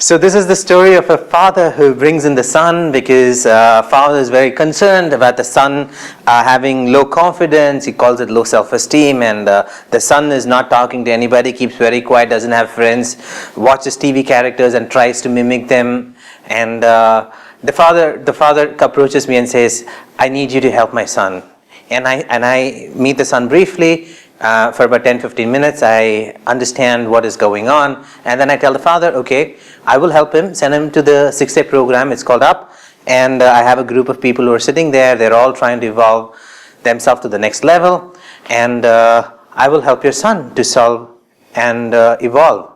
So this is the story of a father who brings in the son because father is very concerned about the son having low confidence. He calls it low self-esteem, and the son is not talking to anybody, keeps very quiet, doesn't have friends, watches TV characters and tries to mimic them. And the father approaches me and says, "I need you to help my son." And I meet the son briefly. For about 10-15 minutes, I understand what is going on, and then I tell the father, okay, I will help him, send him to the 6-day program, it's called UP, and I have a group of people who are sitting there, they're all trying to evolve themselves to the next level, and I will help your son to solve and evolve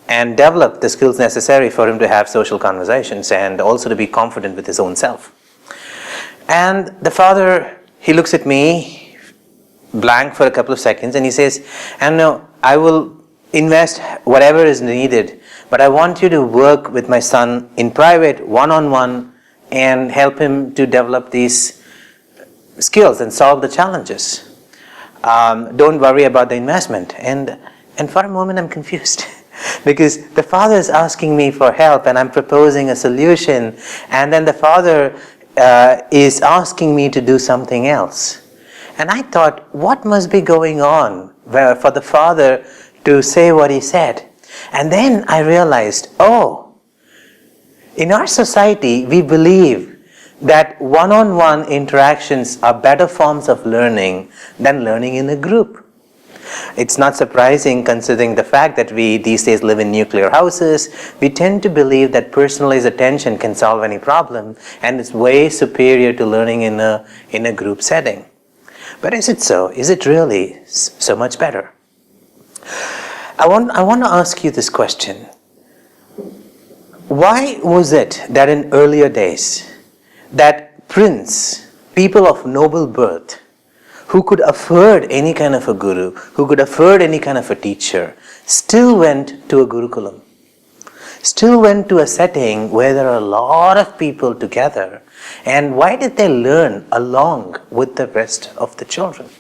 and develop the skills necessary for him to have social conversations and also to be confident with his own self. And the father, he looks at me, blank for a couple of seconds, and he says, and no, I will invest whatever is needed, but I want you to work with my son in private, one-on-one, and help him to develop these skills and solve the challenges. Don't worry about the investment. And for a moment I'm confused because the father is asking me for help and I'm proposing a solution, and then the father is asking me to do something else. And I thought, what must be going on for the father to say what he said? And then I realized, in our society, we believe that one-on-one interactions are better forms of learning than learning in a group. It's not surprising considering the fact that we these days live in nuclear houses. We tend to believe that personalized attention can solve any problem, and it's way superior to learning in a group setting. But is it so? Is it really so much better? I want to ask you this question. Why was it that in earlier days that people of noble birth, who could afford any kind of a guru, who could afford any kind of a teacher, still went to a gurukulam, still went to a setting where there are a lot of people together? And why did they learn along with the rest of the children?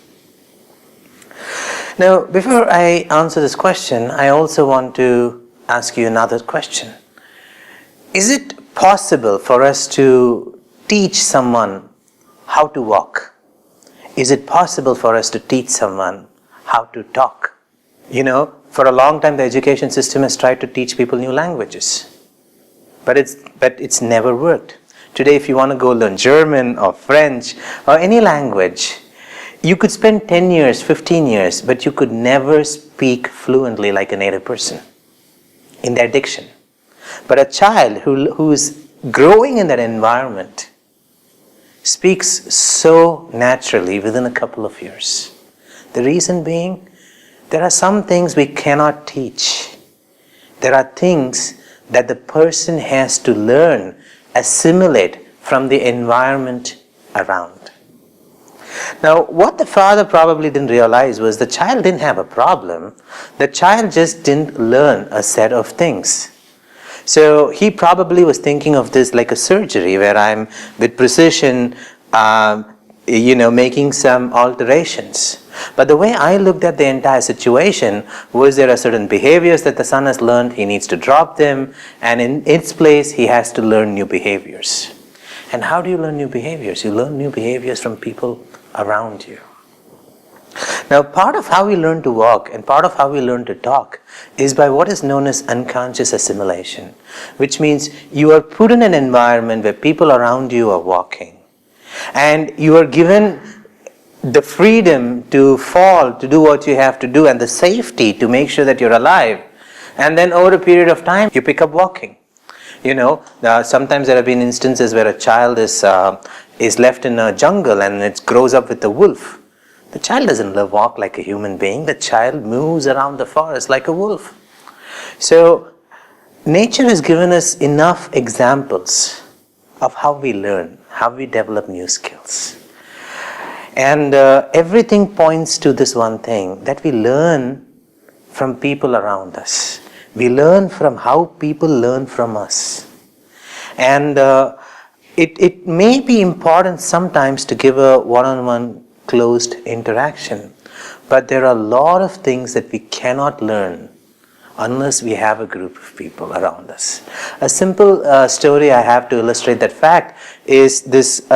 Now, before I answer this question, I also want to ask you another question. Is it possible for us to teach someone how to walk? Is it possible for us to teach someone how to talk? For a long time the education system has tried to teach people new languages, but it's never worked. Today, if you want to go learn German or French or any language, you could spend 10 years, 15 years, but you could never speak fluently like a native person in their diction. But a child who is growing in that environment speaks so naturally within a couple of years. The reason being, there are some things we cannot teach. There are things that the person has to learn, assimilate from the environment around. Now, what the father probably didn't realize was the child didn't have a problem. The child just didn't learn a set of things. So he probably was thinking of this like a surgery where I'm with precision, making some alterations. But the way I looked at the entire situation was there are certain behaviors that the son has learned, he needs to drop them, and in its place he has to learn new behaviors. And how do you learn new behaviors? You learn new behaviors from people around you. Now, part of how we learn to walk and part of how we learn to talk is by what is known as unconscious assimilation, which means you are put in an environment where people around you are walking, and you are given the freedom to fall, to do what you have to do, and the safety to make sure that you're alive. And then over a period of time, you pick up walking. Sometimes there have been instances where a child is left in a jungle and it grows up with a wolf. The child doesn't walk like a human being. The child moves around the forest like a wolf. So nature has given us enough examples of how we learn, how we develop new skills. And everything points to this one thing, that we learn from people around us. We learn from how people learn from us. And it may be important sometimes to give a one-on-one closed interaction, but there are a lot of things that we cannot learn unless we have a group of people around us. A simple story I have to illustrate that fact is this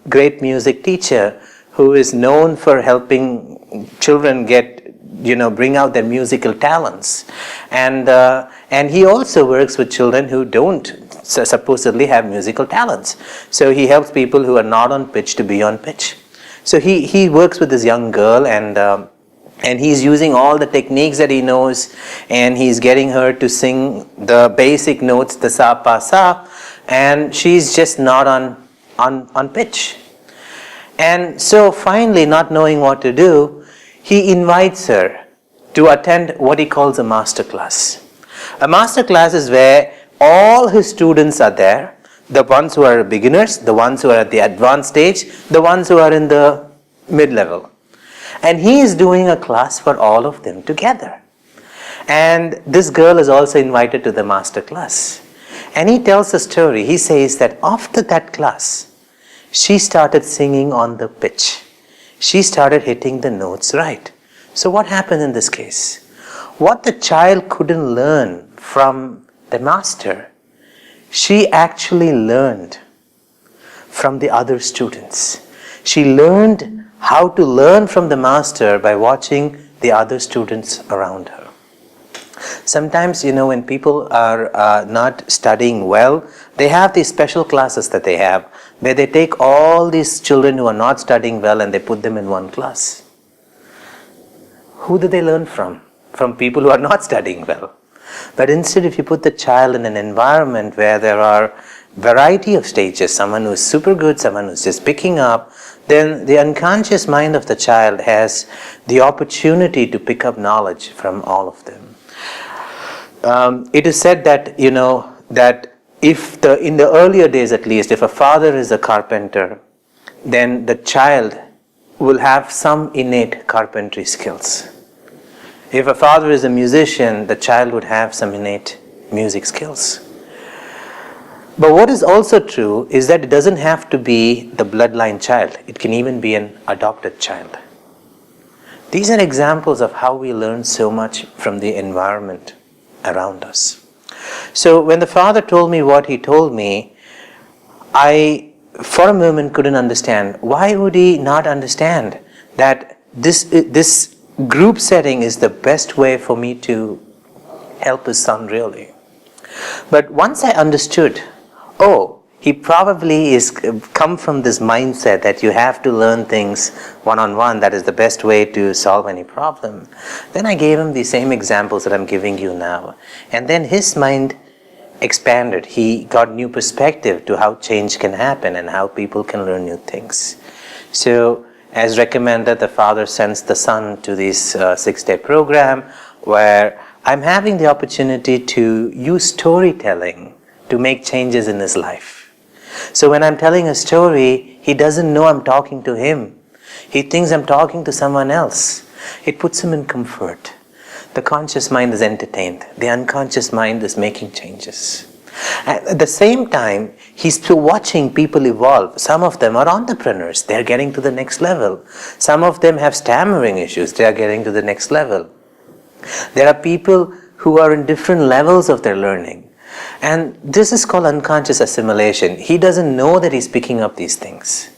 great music teacher who is known for helping children bring out their musical talents, and he also works with children who don't supposedly have musical talents. So he helps people who are not on pitch to be on pitch. So he works with this young girl, and he's using all the techniques that he knows, and he's getting her to sing the basic notes, the sa pa sa, and she's just not on pitch. And so finally, not knowing what to do, he invites her to attend what he calls a master class. A master class is where all his students are there, the ones who are beginners, the ones who are at the advanced stage, the ones who are in the mid-level. And he is doing a class for all of them together. And this girl is also invited to the master class. And he tells a story. He says that after that class, she started singing on the pitch. She started hitting the notes right. So what happened in this case? What the child couldn't learn from the master, she actually learned from the other students. She learned how to learn from the master by watching the other students around her. Sometimes, when people are not studying well, they have these special classes that they have, where they take all these children who are not studying well and they put them in one class. Who do they learn from? From people who are not studying well. But instead, if you put the child in an environment where there are variety of stages, someone who is super good, someone who's just picking up, then the unconscious mind of the child has the opportunity to pick up knowledge from all of them. It is said that, that in the earlier days at least, if a father is a carpenter, then the child will have some innate carpentry skills. If a father is a musician, the child would have some innate music skills. But what is also true is that it doesn't have to be the bloodline child. It can even be an adopted child. These are examples of how we learn so much from the environment around us. So when the father told me what he told me, I for a moment couldn't understand. Why would he not understand that this group setting is the best way for me to help his son really? But once I understood, he probably is come from this mindset that you have to learn things one-on-one, that is the best way to solve any problem. Then I gave him the same examples that I'm giving you now. And then his mind expanded. He got new perspective to how change can happen and how people can learn new things. So, as recommended, the father sends the son to this 6-day program where I'm having the opportunity to use storytelling to make changes in his life. So when I'm telling a story, he doesn't know I'm talking to him. He thinks I'm talking to someone else. It puts him in comfort. The conscious mind is entertained. The unconscious mind is making changes. At the same time, he's still watching people evolve. Some of them are entrepreneurs. They're getting to the next level. Some of them have stammering issues. They are getting to the next level. There are people who are in different levels of their learning. And this is called unconscious assimilation. He doesn't know that he's picking up these things.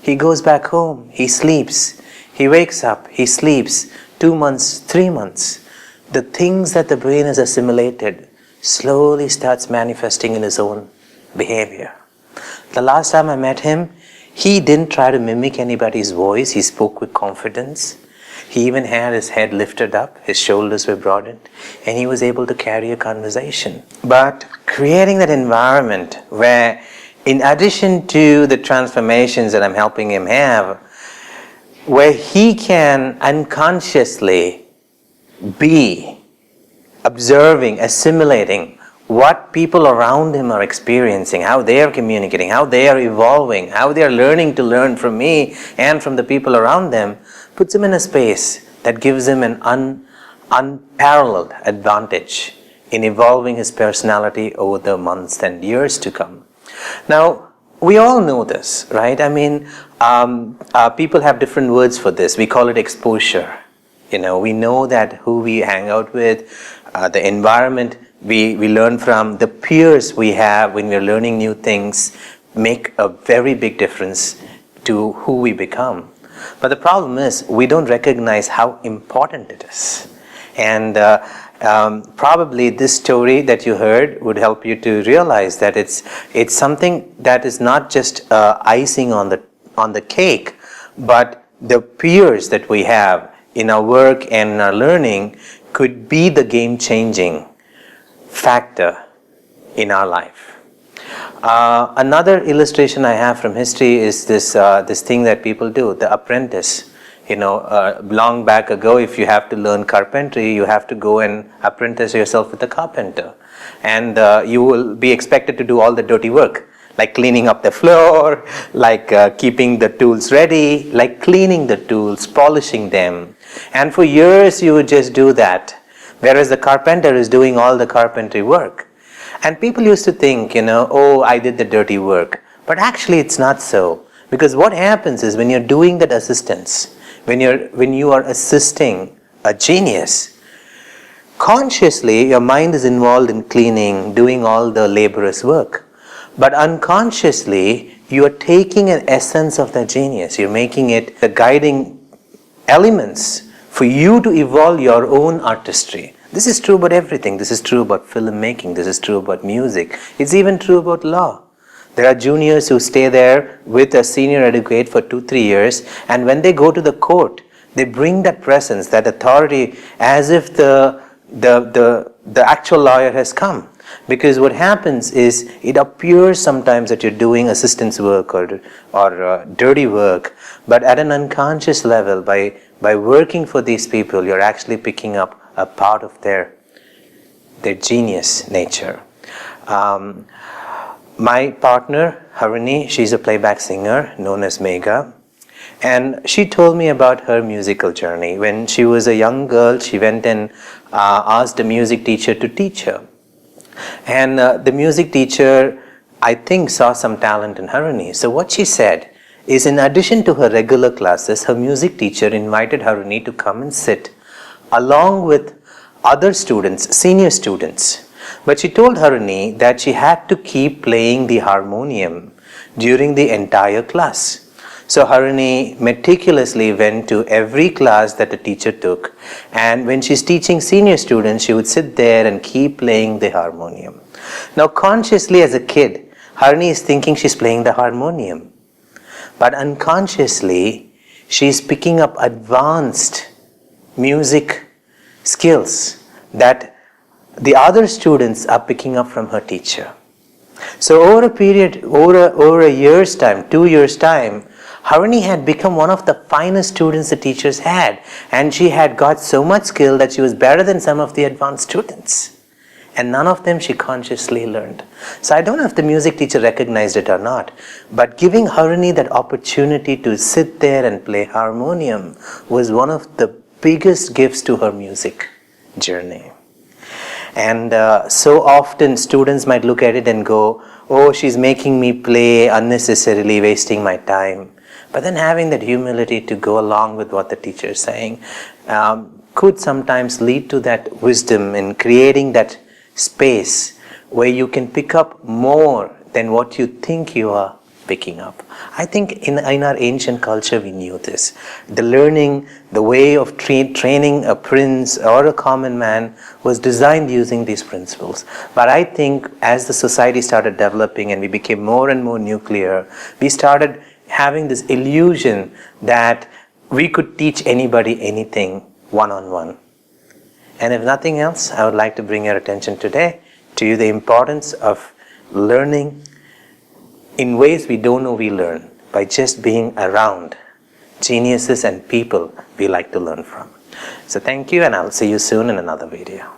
He goes back home, he sleeps, he wakes up, he sleeps, 2 months, 3 months. The things that the brain has assimilated slowly starts manifesting in his own behavior. The last time I met him, he didn't try to mimic anybody's voice. He spoke with confidence. He even had his head lifted up, his shoulders were broadened, and he was able to carry a conversation. But creating that environment where, in addition to the transformations that I'm helping him have, where he can unconsciously be observing, assimilating what people around him are experiencing, how they are communicating, how they are evolving, how they are learning to learn from me and from the people around them, puts him in a space that gives him an unparalleled advantage in evolving his personality over the months and years to come. Now, we all know this, right? I mean, people have different words for this. We call it exposure. We know that who we hang out with, the environment we learn from, the peers we have when we're learning new things make a very big difference to who we become. But the problem is we don't recognize how important it is. And probably this story that you heard would help you to realize that it's something that is not just icing on the cake, but the peers that we have in our work and in our learning could be the game-changing factor in our life. Another illustration I have from history is this thing that people do, the apprentice. Long back ago, if you have to learn carpentry, you have to go and apprentice yourself with a carpenter. And you will be expected to do all the dirty work, like cleaning up the floor, like keeping the tools ready, like cleaning the tools, polishing them. And for years you would just do that, whereas the carpenter is doing all the carpentry work. And people used to think, oh, I did the dirty work. But actually it's not so. Because what happens is when you're doing that assistance, when you are assisting a genius, consciously your mind is involved in cleaning, doing all the laborious work. But unconsciously you are taking an essence of that genius. You're making it the guiding elements for you to evolve your own artistry. This is true about everything. This is true about filmmaking. This is true about music. It's even true about law. There are juniors who stay there with a senior advocate for 2-3 years, and when they go to the court, they bring that presence, that authority, as if the actual lawyer has come. Because what happens is, it appears sometimes that you're doing assistance work or dirty work, but at an unconscious level, by working for these people, you're actually picking up a part of their genius nature. My partner, Harini, she's a playback singer known as Megha, and she told me about her musical journey. When she was a young girl, she went and asked a music teacher to teach her. And the music teacher, I think, saw some talent in Harini. So what she said is, in addition to her regular classes, her music teacher invited Harini to come and sit along with other students, senior students. But she told Harini that she had to keep playing the harmonium during the entire class. So Harini meticulously went to every class that the teacher took, and when she's teaching senior students, she would sit there and keep playing the harmonium. Now consciously as a kid, Harini is thinking she's playing the harmonium, but unconsciously she's picking up advanced music skills that the other students are picking up from her teacher. So over a period, over a year's time, 2 years' time, Harini had become one of the finest students the teachers had, and she had got so much skill that she was better than some of the advanced students. And none of them she consciously learned. So I don't know if the music teacher recognized it or not, but giving Harini that opportunity to sit there and play harmonium was one of the biggest gifts to her music journey. And so often students might look at it and go, oh, she's making me play unnecessarily, wasting my time. But then having that humility to go along with what the teacher is saying could sometimes lead to that wisdom in creating that space where you can pick up more than what you think you are picking up. I think in our ancient culture we knew this. The learning, the way of training a prince or a common man was designed using these principles. But I think as the society started developing and we became more and more nuclear, we started having this illusion that we could teach anybody anything one-on-one. And if nothing else, I would like to bring your attention today to the importance of learning in ways we don't know we learn, by just being around geniuses and people we like to learn from. So thank you, and I'll see you soon in another video.